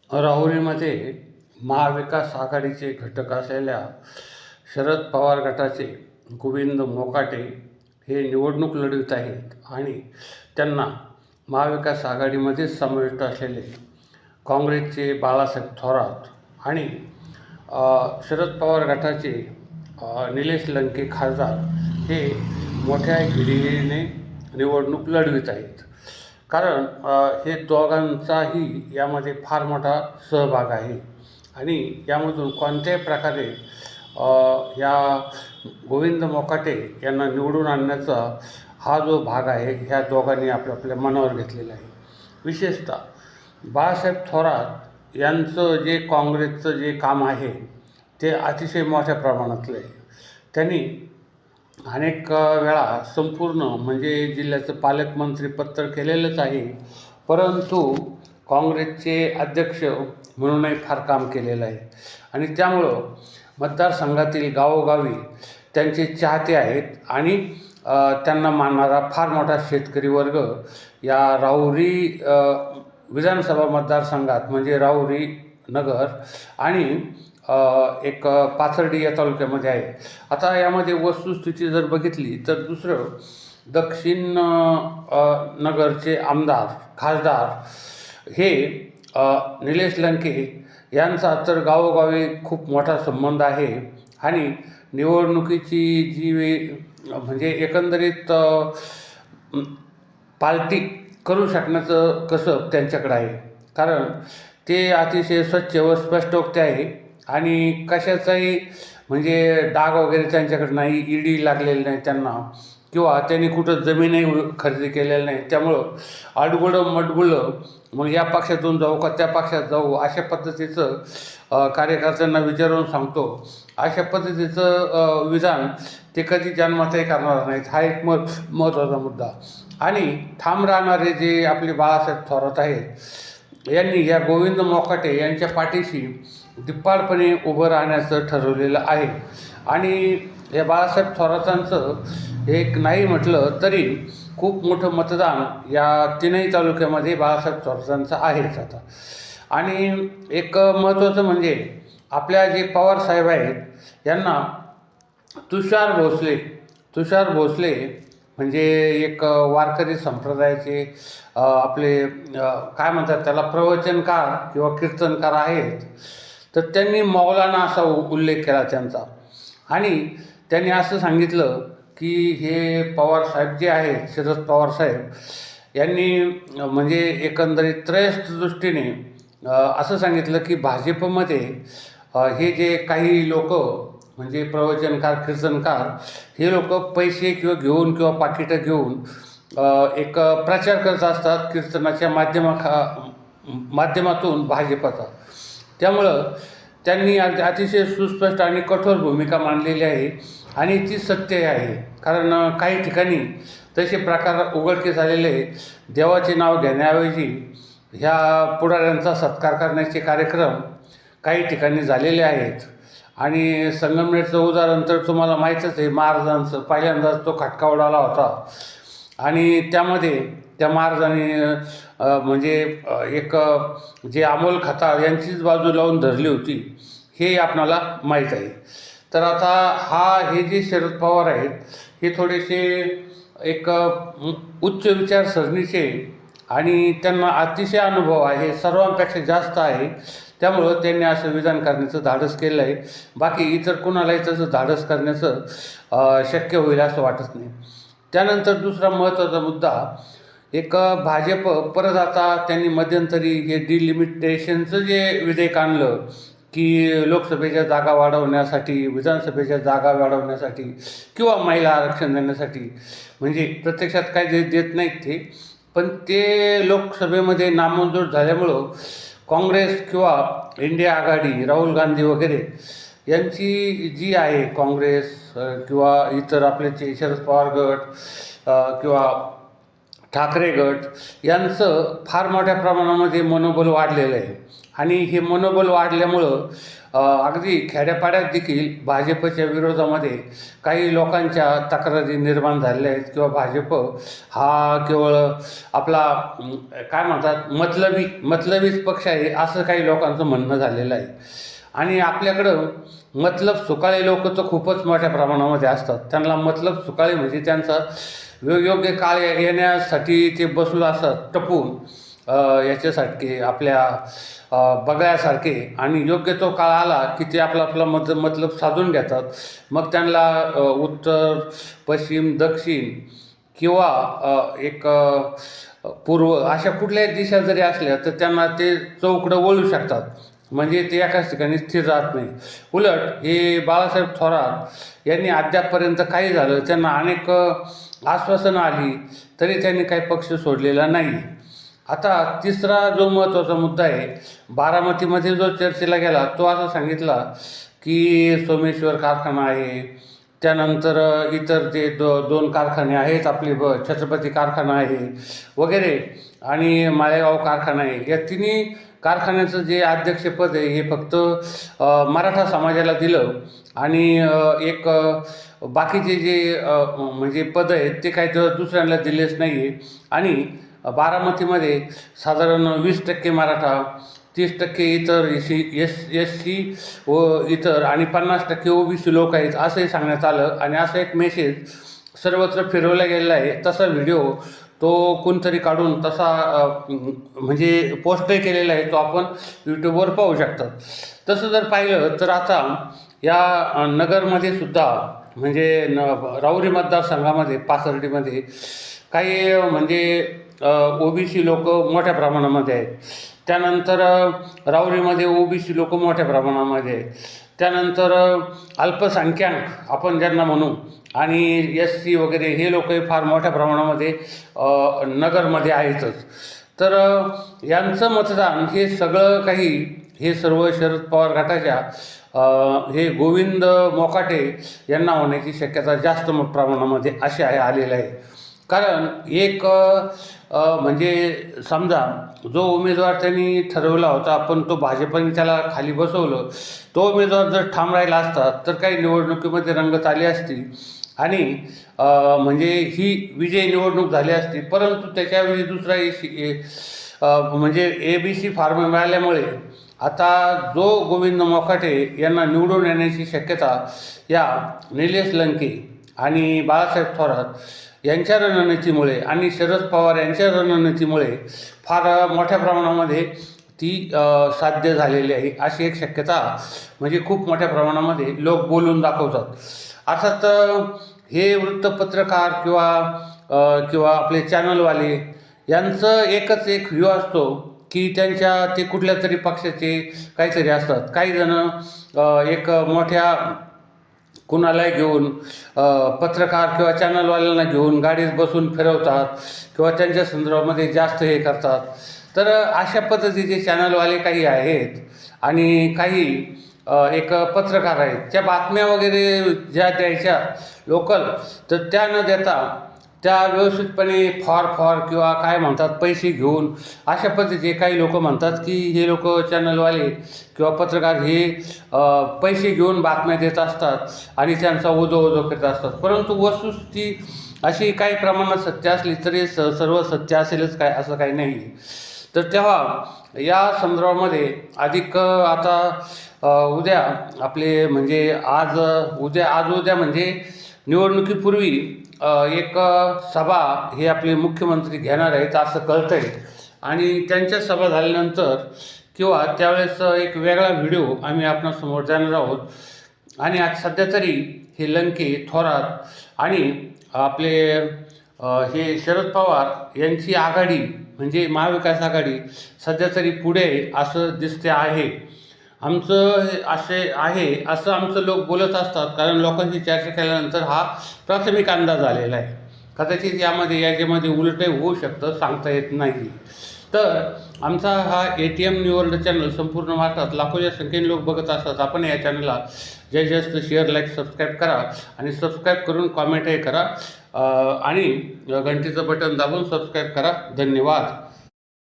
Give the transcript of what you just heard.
राहुरीमध्ये महाविकास आघाडीचे घटक असलेल्या शरद पवार गटाचे गोविंद मोकाटे हे निवडणूक लढवित आहेत आणि त्यांना महाविकास आघाडीमध्येच समाविष्ट असलेले काँग्रेसचे बाळासाहेब थोरात आणि शरद पवार गटाचे निलेश लंके खासदार हे मोठ्या हिरिरीने निवडणूक लढवित आहेत. कारण हे दोघांचाही यामध्ये फार मोठा सहभाग आहे आणि यामधून कोणत्याही प्रकारे या गोविंद मोकाटे यांना निवडून आणण्याचा हा जो भाग आहे ह्या दोघांनी आपल्या मनावर घेतलेला आहे. विशेषतः बाळासाहेब थोरात यांचं जे काँग्रेसचं जे काम आहे ते अतिशय मोठ्या प्रमाणातलं आहे. त्यांनी अनेक वेळा संपूर्ण म्हणजे जिल्ह्याचं पालकमंत्रीपद तर केलेलंच आहे, परंतु काँग्रेसचे अध्यक्ष म्हणूनही फार काम केलेलं आहे आणि त्यामुळं मतदारसंघातील गावोगावी त्यांचे चाहते आहेत आणि त्यांना मानणारा फार मोठा शेतकरी वर्ग या राहुरी विधानसभा मतदारसंघात म्हणजे राहुरी नगर आणि एक पाथर्डी या तालुक्यामध्ये आहे. आता यामध्ये वस्तुस्थिती जर बघितली तर दुसरं दक्षिण नगरचे आमदार खासदार हे निलेश लंके यांचा तर गावोगावी खूप मोठा संबंध आहे आणि निवडणुकीची म्हणजे एकंदरीत पार्टी करू शकण्याचं कसं त्यांच्याकडे आहे. कारण ते अतिशय स्वच्छ व स्पष्ट वक्ते आहे आणि कशाचाही म्हणजे डाग वगैरे त्यांच्याकडे नाही, ईडी लागलेली नाही त्यांना किंवा त्यांनी कुठं जमीनही खरेदी केलेली नाही. त्यामुळं आडगुळं मडगुळं मग या पक्षातून जाऊ का त्या पक्षात जाऊ अशा पद्धतीचं कार्यकर्त्यांना विचारून सांगतो. अशा पद्धतीचं विधान ते कधी जन्मातही करणार नाहीत हा एक महत्त्वाचा मुद्दा. आणि ठाम राहणारे जे आपले बाळासाहेब थोरात आहेत यांनी या गोविंद मोकाटे यांच्या पाठीशी दिप्पाडपणे उभं राहण्याचं ठरवलेलं आहे आणि या बाळासाहेब थोरातांचं एक नाही म्हटलं तरी खूप मोठं मतदान या तीनही तालुक्यामध्ये बाळासाहेब थोरातांचं आहेच आता. आणि एक महत्त्वाचं म्हणजे आपल्या जे पवार साहेब आहेत यांना तुषार भोसले म्हणजे एक वारकरी संप्रदायाचे आपले काय म्हणतात त्याला प्रवचनकार किंवा कीर्तनकार आहेत. तर त्यांनी मौलाना असा उल्लेख केला त्यांचा आणि त्यांनी असं सांगितलं की हे पवारसाहेब जे आहेत शरद पवारसाहेब यांनी म्हणजे एकंदरीत त्रयस्थ दृष्टीने असं सांगितलं की भाजपमध्ये हे जे काही लोक म्हणजे प्रवचनकार कीर्तनकार हे लोक पैसे घेऊन किंवा पाकिटं घेऊन एक प्रचार करत असतात कीर्तनाच्या माध्यमातून भाजपाचा. त्यामुळं त्यांनी अतिशय सुस्पष्ट आणि कठोर भूमिका मांडलेली आहे आणि ती सत्य आहे. कारण काही ठिकाणी तसे प्रकार उघडकीस झालेले देवाचे नाव घेण्याऐवजी ह्या पुढाऱ्यांचा सत्कार करण्याचे कार्यक्रम काही ठिकाणी झालेले आहेत. आणि संगमनेरचं उदाहरण तर तुम्हाला माहीतच आहे. महाराजांचं पहिल्यांदाच तो खटका उडाला होता आणि त्यामध्ये त्या महाराजांनी म्हणजे एक जे अमोल खताळ यांचीच बाजू लावून धरली होती हे आपणाला माहीत आहे. तर आता हे जे शरद पवार आहेत हे थोडेसे एक उच्च विचारसरणीचे आणि त्यांना अतिशय अनुभव आहे, सर्वांपेक्षा जास्त आहे. त्यामुळं त्यांनी असं विधान करण्याचं धाडस केलं आहे. बाकी इतर कुणालाही तसं धाडस करण्याचं शक्य होईल असं वाटत नाही. त्यानंतर दुसरा महत्त्वाचा मुद्दा एक भाजप परत आता त्यांनी मध्यंतरी हे डिलिमिटेशनचं जे विधेयक आणलं की लोकसभेच्या जागा वाढवण्यासाठी विधानसभेच्या जागा वाढवण्यासाठी किंवा महिला आरक्षण देण्यासाठी म्हणजे प्रत्यक्षात काय देत नाहीत ते, पण ते लोकसभेमध्ये नामंजूर झाल्यामुळं काँग्रेस किंवा इंडिया आघाडी राहुल गांधी वगैरे यांची जी आहे काँग्रेस किंवा इतर आपले शरद पवार गट किंवा ठाकरे गट यांचं फार मोठ्या प्रमाणामध्ये मनोबल वाढलेलं आहे. आणि हे मनोबल वाढल्यामुळं अगदी खेड्यापाड्यात देखील भाजपच्या विरोधामध्ये काही लोकांच्या तक्रारी निर्माण झालेल्या आहेत किंवा भाजप हा केवळ आपला काय म्हणतात मतलबीच पक्ष आहे असं काही लोकांचं म्हणणं झालेलं आहे. आणि आपल्याकडं मतलब सुकाळे लोक तर खूपच मोठ्या प्रमाणामध्ये असतात. त्यांना मतलब सुकाळे म्हणजे त्यांचा योग्य काळ येण्यासाठी ते बसलो असतात टपून याच्यासाठी आपल्या बघायसारखे, आणि योग्य तो काळ आला की ते आपला मतलब साधून घेतात. मग त्यांना उत्तर पश्चिम दक्षिण किंवा एक पूर्व अशा कुठल्याही दिशा जरी असल्या तर त्यांना ते चौकडं वळू शकतात. म्हणजे ते एकाच ठिकाणी स्थिर राहत नाही. उलट हे बाळासाहेब थोरात यांनी अद्यापपर्यंत काही झालं, त्यांना अनेक आश्वासनं आली तरी त्यांनी काही पक्ष सोडलेला नाही. आता तिसरा जो महत्त्वाचा मुद्दा आहे, बारामतीमध्ये जो चर्चेला गेला तो असा सांगितला की सोमेश्वर कारखाना आहे, त्यानंतर इतर जे दोन कारखाने आहेत आपले छत्रपती कारखाना आहे वगैरे, आणि माळेगाव कारखाना आहे. या तिन्ही कारखान्याचं जे अध्यक्षपद आहे हे फक्त मराठा समाजाला दिलं, आणि एक बाकीचे जे म्हणजे पद आहेत ते काही तर दुसऱ्यांना दिलेच नाही आहे. आणि बारामतीमध्ये साधारण 20% मराठा, 30% इतर एस सी व इतर, आणि 50% OBC लोक आहेत असंही सांगण्यात आलं. आणि असा एक मेसेज सर्वत्र फिरवला गेलेला आहे. तसा व्हिडिओ तो कोणतरी काढून तसा म्हणजे पोस्टही केलेला आहे, तो आपण यूट्यूबवर पाहू शकतात. तसं जर पाहिलं तर आता या नगरमध्ये सुद्धा म्हणजे राऊरी मतदारसंघामध्ये पाथर्डीमध्ये काही म्हणजे OBC लोक मोठ्या प्रमाणामध्ये आहेत. त्यानंतर राऊरीमध्ये OBC लोक मोठ्या प्रमाणामध्ये आहेत. त्यानंतर अल्पसंख्याक आपण ज्यांना म्हणू, आणि SC वगैरे हे लोकही फार मोठ्या प्रमाणामध्ये नगरमध्ये आहेतच. तर यांचं मतदान हे सगळं काही हे सर्व शरद पवार गटाच्या हे गोविंद मोकाटे यांना होण्याची शक्यता जास्त प्रमाणामध्ये अशी आलेलं आहे. कारण एक म्हणजे समजा जो उमेदवार त्यांनी ठरवला होता पण तो भाजपने त्याला खाली बसवलं, तो उमेदवार जर ठाम राहिला असता तर काही निवडणुकीमध्ये रंगत आली असती आणि म्हणजे ही विजयी निवडणूक झाली असती. परंतु त्याच्यावेळी दुसरा म्हणजे ABC फॉर्म मिळाल्यामुळे आता जो गोविंद मोकाटे यांना निवडून येण्याची शक्यता या निलेश लंके आणि बाळासाहेब थोरात यांच्या रणनीतीमुळे आणि शरद पवार यांच्या रणनीतीमुळे फार मोठ्या प्रमाणामध्ये ती साध्य झालेली आहे अशी एक शक्यता म्हणजे खूप मोठ्या प्रमाणामध्ये लोक बोलून दाखवतात. अर्थात हे वृत्तपत्रकार किंवा आपले चॅनलवाले यांचं एकच एक व्ह्यू असतो की त्यांच्या ते कुठल्या तरी पक्षाचे काहीतरी असतात. काही जण एक मोठ्या कुणालाही घेऊन पत्रकार किंवा चॅनलवाल्यांना घेऊन गाडीत बसून फिरवतात किंवा त्यांच्या संदर्भामध्ये जास्त हे करतात. तर अशा पद्धतीचे चॅनलवाले काही आहेत आणि काही एक पत्रकार आहेत. त्या बातम्या वगैरे ज्या द्यायच्या लोकल तर त्या न देता त्या व्यवस्थितपणे फॉर किंवा काय म्हणतात पैसे घेऊन अशा पद्धतीचे काही लोक म्हणतात की हे लोक चॅनलवाले किंवा पत्रकार हे पैसे घेऊन बातम्या देत असतात आणि त्यांचा ओझो करत असतात. परंतु वस्तुस्थिती अशी काही प्रमाणात सत्य असली तरी सर्व सत्य असेलच काय असं काही नाही. तर तेव्हा या संदर्भामध्ये अधिक आता उद्या आपले म्हणजे आज उद्या म्हणजे निवडणुकीपूर्वी एक सभा हे आपले मुख्यमंत्री घेणार आहेत असं कळतं आहे. आणि त्यांच्या सभा झाल्यानंतर किंवा त्यावेळेस एक वेगळा व्हिडिओ आम्ही आपणासमोर देणार आहोत. आणि आज सध्या तरी हे लंके थोरात आणि आपले हे शरद पवार यांची आघाडी म्हणजे महाविकास आघाडी सध्या तरी पुढे असं दिसते आहे. आमचं असे आहे असं आमचं लोक बोलत असतात कारण लोकांशी चर्चा केल्यानंतर हा प्राथमिक अंदाज आलेला आहे. कदाचित याच्यामध्ये उलटही होऊ शकतं, सांगता येत नाही. तर आमचा हा ATM न्यू वर्ल्ड चॅनल संपूर्ण महाराष्ट्रात लाखोच्या संख्येने लोक बघत असतात. आपण या चॅनलला जास्त शेअर लाईक सबस्क्राईब करा आणि सबस्क्राईब करून कॉमेंटही करा आणि घंटीचं बटन दाबून सबस्क्राईब करा. धन्यवाद.